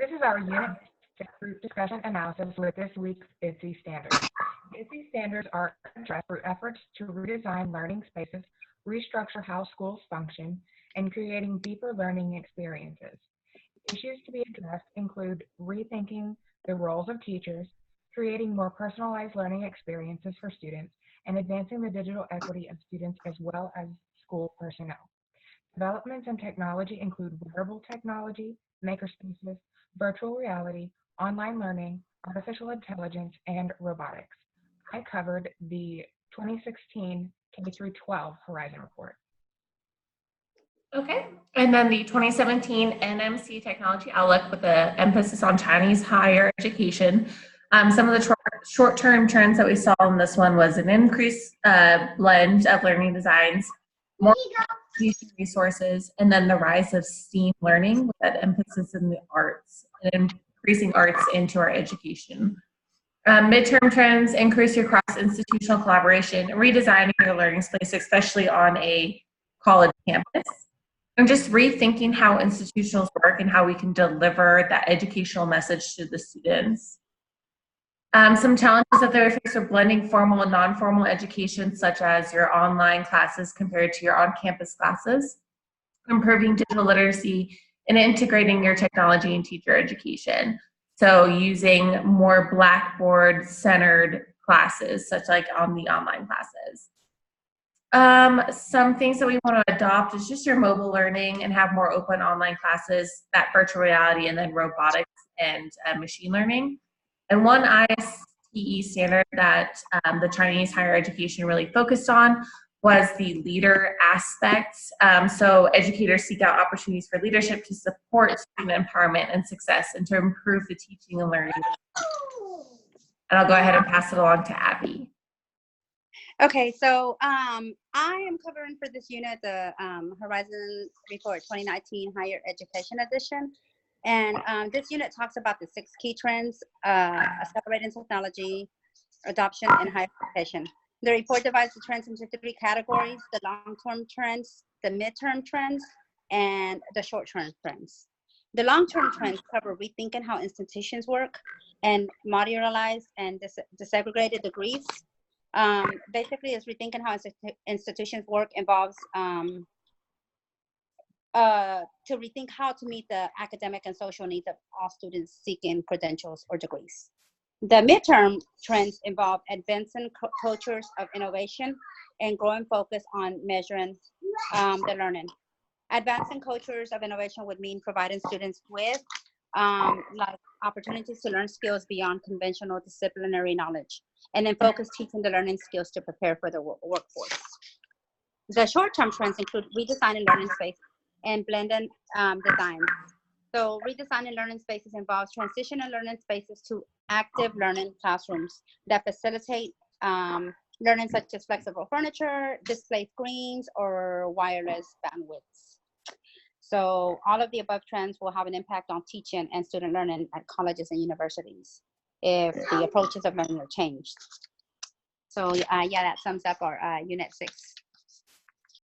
This is our Unit 6 group discussion analysis with this week's ITSE standards. ITSE standards are addressed through efforts to redesign learning spaces, restructure how schools function, and creating deeper learning experiences. Issues to be addressed include rethinking the roles of teachers, creating more personalized learning experiences for students, and advancing the digital equity of students as well as school personnel. Developments in technology include wearable technology, makerspaces, virtual reality, online learning, artificial intelligence, and robotics. I covered the 2016 K through 12 Horizon Report. Okay, and then the 2017 NMC Technology Outlook with the emphasis on Chinese higher education. Some of the short-term trends that we saw in this one was an increased blend of learning designs, more resources, and then the rise of STEAM learning with that emphasis in the arts and increasing arts into our education. Midterm trends, increase your cross-institutional collaboration, redesigning your learning space, especially on a college campus, and just rethinking how institutions work and how we can deliver that educational message to the students. Some challenges that they face are blending formal and non-formal education, such as your online classes compared to your on-campus classes, improving digital literacy, and integrating your technology and teacher education. So using more Blackboard-centered classes, such like on the online classes. Some things that we want to adopt is just your mobile learning and have more open online classes, that virtual reality, and then robotics and machine learning. And one ISTE standard that the Chinese higher education really focused on was the leader aspect. So educators seek out opportunities for leadership to support student empowerment and success and to improve the teaching and learning. And I'll go ahead and pass it along to Abby. Okay, so I am covering for this unit the Horizon Report 2019 Higher Education Edition. And this unit talks about the 6 key trends, accelerating technology, adoption, and higher education. The report divides the trends into 3 categories: the long-term trends, the midterm trends, and the short-term trends. The long-term trends cover rethinking how institutions work and modularized and disaggregated degrees. Basically, it's rethinking how institutions work involves to rethink how to meet the academic and social needs of all students seeking credentials or degrees. The midterm trends involve advancing cultures of innovation and growing focus on measuring the learning. Advancing cultures of innovation would mean providing students with like opportunities to learn skills beyond conventional disciplinary knowledge, and then focus teaching the learning skills to prepare for the workforce. The short-term trends include redesigning learning space and blended design. So redesigning learning spaces involves transitioning learning spaces to active learning classrooms that facilitate learning, such as flexible furniture, display screens, or wireless bandwidths. So all of the above trends will have an impact on teaching and student learning at colleges and universities if the approaches of learning are changed. So yeah, that sums up our Unit 6.